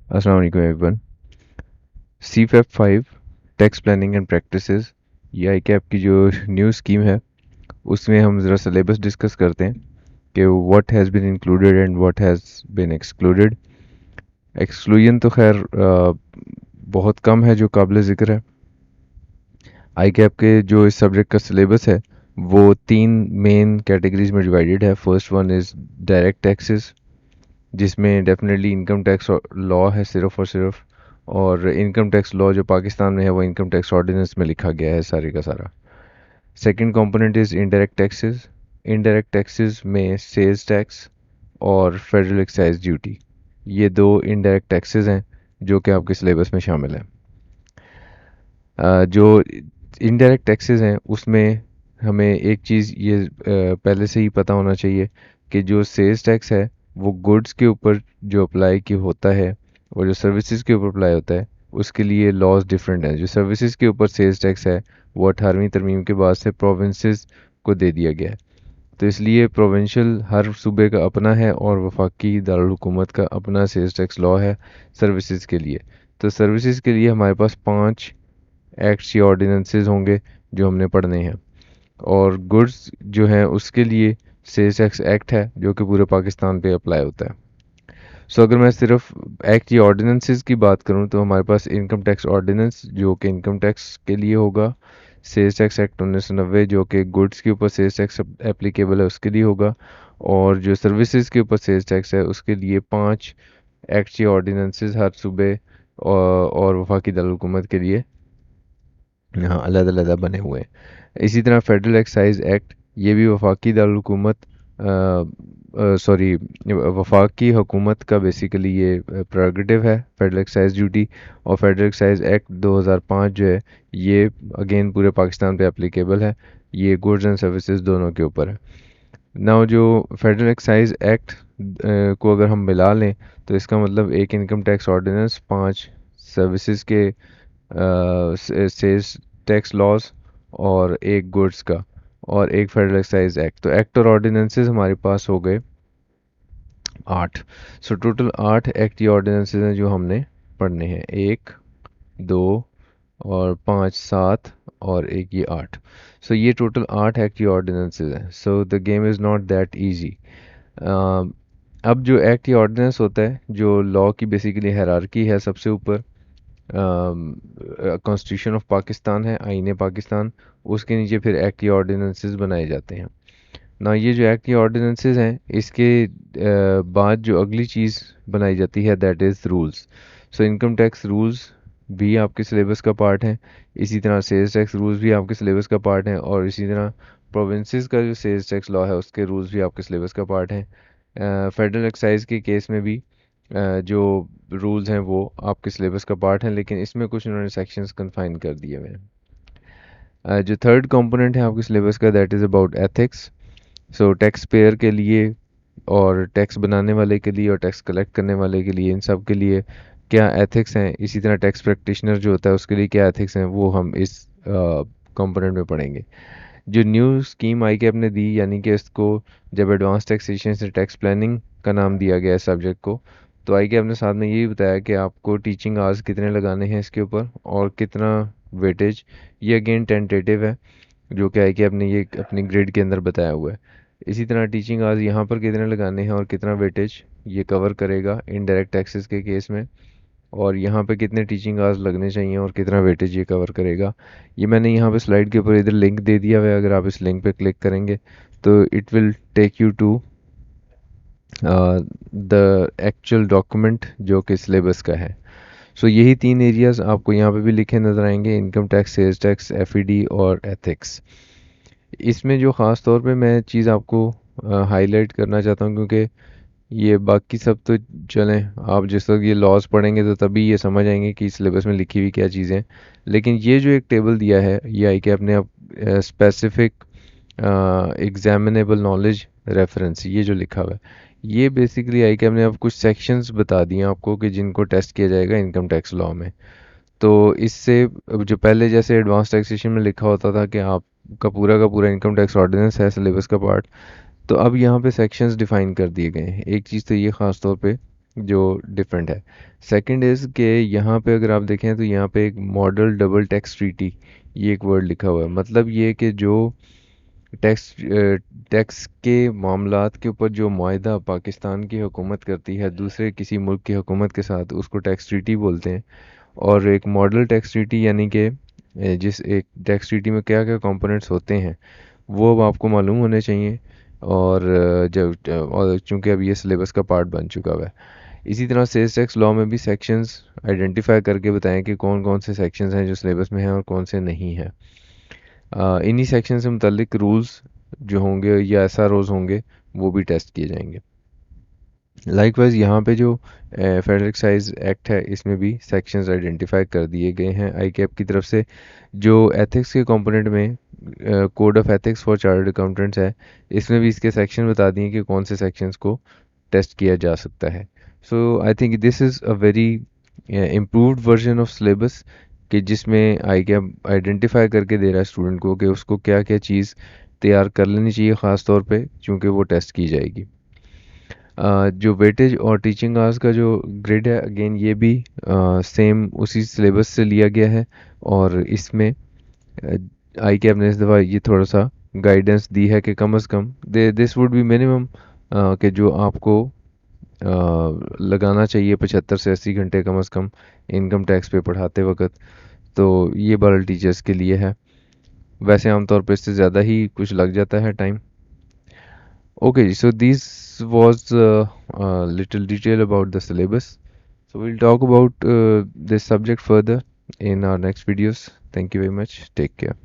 अस्सलाम वालेकुम everyone. CFEP 5 tax planning and practices, ये ICAP की जो न्यू स्कीम है उसमें हम ज़रा सिलेबस डिस्कस करते हैं कि what has been included and what has been excluded. Exclusion तो खैर बहुत कम है जो काबिल ज़िक्र है। ICAP के जो इस सब्जेक्ट का सिलेबस है वो तीन मेन कैटेगरीज में डिवाइडेड है। First one is direct taxes, जिसमें डेफिनेटली इनकम टैक्स लॉ है सिर्फ और सिर्फ, और इनकम टैक्स लॉ जो पाकिस्तान में है वो इनकम टैक्स ऑर्डिनेंस में लिखा गया है सारे का सारा। Second component is indirect taxes. Indirect taxes में सेल्स टैक्स और फेडरल एक्साइज ड्यूटी, ये दो इनडायरेक्ट टैक्सेस हैं जो कि आपके सिलेबस में शामिल हैं। जो इनडायरेक्ट टैक्सेस हैं उसमें हमें एक चीज़ ये पहले से ही पता होना चाहिए कि जो सेल्स टैक्स है वो गुड्स के ऊपर जो अप्लाई की होता है और जो सर्विसेज के ऊपर अप्लाई होता है उसके लिए लॉज डिफरेंट हैं। जो सर्विसेज के ऊपर सेल्स टैक्स है वो 18वीं तरमीम के बाद से प्रोविंसेस को दे दिया गया है। तो इसलिए प्रोविंशियल हर सूबे का अपना है और वफाकी दारुल हुकूमत का अपना सेल्स टैक्स लॉ है सर्विसेज के लिए। तो सर्विसेज के लिए हमारे पास 5 एक्ट्स या ऑर्डिनेंसेस होंगे जो हमने पढ़ने हैं, और गुड्स जो हैं उसके लिए सेल्स टैक्स एक्ट है जो कि पूरे पाकिस्तान पे अप्लाई होता है। सो अगर मैं सिर्फ एक्ट या ऑर्डिनेंसेस की बात करूं तो हमारे पास इनकम टैक्स ऑर्डिनेंस जो कि इनकम टैक्स के लिए होगा, सेल्स टैक्स एक्ट 1990 जो कि गुड्स के ऊपर सेल्स टैक्स एप्लीकेबल है उसके लिए होगा, और जो सर्विसेज के ऊपर सेल्स टैक्स है उसके लिए 5 एक्ट या ऑर्डिनेंसेस हर सूबे और वफाकी दारुल हुकूमत के लिए यहाँ अलग अलग बने हुए हैं। इसी तरह फेडरल एक्साइज एक्ट, ये भी वफाकी दारुल हुकूमत सॉरी वफाकी हुकूमत का बेसिकली ये प्रेरोगेटिव है फेडरल एक्साइज ड्यूटी। और फेडरल एक्साइज एक्ट 2005 जो है ये अगेन पूरे पाकिस्तान पे एप्लीकेबल है, ये गुड्स एंड सर्विसेज दोनों के ऊपर है। नाउ जो फेडरल एक्साइज एक्ट को अगर हम मिला लें तो इसका मतलब एक इनकम टैक्स ऑर्डिनेंस, 5 सर्विसेज के सेल्स टैक्स लॉज और एक गुड्स का और एक फेडरल एक्साइज एक्ट। तो एक्ट और ऑर्डिनेंसेस हमारे पास हो गए 8। सो टोटल 8 एक्ट या ऑर्डिनेंसेस हैं जो हमने पढ़ने हैं, 1 2 और 5 7 और एक ये 8। सो ये टोटल 8 एक्ट या ऑर्डिनेंसेस हैं। So the game is not that easy. अब जो एक्ट या ऑर्डिनेंस होता है, जो लॉ की बेसिकली हायरार्की है, सबसे ऊपर कॉन्स्टिट्यूशन ऑफ पाकिस्तान है, आईन पाकिस्तान, उसके नीचे फिर एक्ट या ऑर्डिनेंसेस बनाए जाते हैं ना। ये जो एक्ट या ऑर्डिनेंसेस हैं इसके बाद जो अगली चीज़ बनाई जाती है that is rules. So income tax rules भी आपके सिलेबस का पार्ट हैं, इसी तरह सेल्स टैक्स रूल्स भी आपके सिलेबस का पार्ट हैं, और इसी तरह प्रोविंसेस का जो सेल्स टैक्स लॉ है उसके रूल्स भी आपके सिलेबस का पार्ट हैं। फेडरल एक्साइज के केस में भी जो रूल्स हैं वो आपके सिलेबस का पार्ट हैं, लेकिन इसमें कुछ उन्होंने सेक्शंस कन्फाइन कर दिए हुए हैं। जो थर्ड कंपोनेंट है आपके सिलेबस का that is about ethics. So tax payer के लिए और टैक्स बनाने वाले के लिए और टैक्स कलेक्ट करने वाले के लिए, इन सब के लिए क्या एथिक्स हैं, इसी तरह टैक्स प्रैक्टिशनर जो होता है उसके लिए क्या एथिक्स हैं, वो हम इस कंपोनेंट में पढ़ेंगे। जो न्यू स्कीम ICAP ने दी, यानी कि इसको जब एडवांस टैक्सेशन से टैक्स प्लानिंग का नाम दिया गया है सब्जेक्ट को, तो ICAP ने साथ में यही बताया कि आपको टीचिंग आवर्स कितने लगाने हैं इसके ऊपर और कितना वेटेज। ये अगेन टेंटेटिव है जो कि ICAP ने ये अपनी ग्रिड के अंदर बताया हुआ है। इसी तरह टीचिंग आवर्स यहाँ पर कितने लगाने हैं और कितना वेटेज ये कवर करेगा इनडायरेक्ट टैक्सेस के केस में, और यहाँ पे कितने टीचिंग आवर्स लगने चाहिए और कितना वेटेज ये कवर करेगा। ये मैंने यहाँ पे स्लाइड के ऊपर इधर लिंक दे दिया हुआ है, अगर आप इस लिंक पे क्लिक करेंगे तो it will take you to the actual document जो कि सिलेबस का है। सो यही 3 एरियाज आपको यहाँ पे भी लिखे नज़र आएंगे, income tax, sales tax, FED और एथिक्स। इसमें जो ख़ास तौर पे मैं चीज़ आपको हाईलाइट करना चाहता हूँ, क्योंकि ये बाकी सब तो चलें, आप जिस वक्त ये लॉज पढ़ेंगे तो तभी ये समझ आएंगे कि सिलेबस में लिखी हुई क्या चीज़ें, लेकिन ये जो एक टेबल दिया है ये ICAP ने अब स्पेसिफिक एग्जामिनेबल नॉलेज रेफरेंस ये जो लिखा हुआ है, ये बेसिकली ICAP ने अब कुछ सेक्शंस बता दिए हैं आपको कि जिनको टेस्ट किया जाएगा इनकम टैक्स लॉ में। तो इससे अब जो पहले जैसे एडवांस टैक्सेशन में लिखा होता था कि आपका पूरा का पूरा इनकम टैक्स ऑर्डिनेंस है सिलेबस का पार्ट, तो अब यहाँ पे सेक्शंस डिफाइन कर दिए गए हैं। एक चीज़ तो ये ख़ास तौर पे جو ڈفرینٹ ہے. سیکنڈ از کہ یہاں پہ اگر آپ دیکھیں تو یہاں پہ ایک ماڈل ڈبل ٹیکس ٹریٹی یہ ایک ورڈ لکھا ہوا ہے. مطلب یہ کہ جو ٹیکس ٹیکس کے معاملات کے اوپر جو معاہدہ پاکستان کی حکومت کرتی ہے دوسرے کسی ملک کی حکومت کے ساتھ اس کو ٹیکس ٹریٹی بولتے ہیں. اور ایک ماڈل ٹیکس ٹریٹی یعنی کہ جس ایک ٹیکس ٹریٹی میں کیا کیا کمپوننٹس ہوتے ہیں وہ اب آپ کو معلوم ہونے چاہیے. اور اور چونکہ اب یہ سلیبس کا پارٹ بن چکا ہوا ہے. اسی طرح سیلز ٹیکس لاء میں بھی سیکشنز آئیڈینٹیفائی کر کے بتائیں کہ کون کون سے سیکشنز ہیں جو سلیبس میں ہیں اور کون سے نہیں ہیں. انہی سیکشن سے متعلق رولز جو ہوں گے یا ایس آر اوز ہوں گے وہ بھی ٹیسٹ کیے جائیں گے. لائک وائز یہاں پہ جو فیڈرل ایکسائز ایکٹ ہے اس میں بھی سیکشنز آئیڈینٹیفائی کر دیے گئے ہیں آئی کیپ کی طرف سے. جو ایتھکس کے کمپوننٹ میں code of ethics for chartered accountants ہے اس میں بھی اس کے سیکشن بتا دیے کہ کون سے سیکشنز کو ٹیسٹ کیا جا سکتا ہے. So I think this is a very improved version of syllabus کہ جس میں آئی کیپ آئیڈینٹیفائی کر کے دے رہا ہے اسٹوڈنٹ کو کہ اس کو کیا کیا چیز تیار کر لینی چاہیے خاص طور پہ چونکہ وہ ٹیسٹ کی جائے گی. جو ویٹیج اور ٹیچنگ آورس کا جو گریڈ ہے اگین یہ بھی سیم اسی سلیبس سے لیا گیا ہے. اور اس میں آئی کیپ نے اس دفعہ یہ تھوڑا سا گائیڈنس دی ہے کہ کم از کم دس وڈ بی منیمم کہ جو آپ کو لگانا چاہیے 75 سے 80 گھنٹے کم از کم انکم ٹیکس پہ پڑھاتے وقت. تو یہ بارل ٹیچرس کے لیے ہے. ویسے عام طور پہ اس سے زیادہ ہی کچھ لگ جاتا ہے time. Okay, so this was little detail about the syllabus. So we'll talk about this subject further in our next videos. Thank you very much. Take care.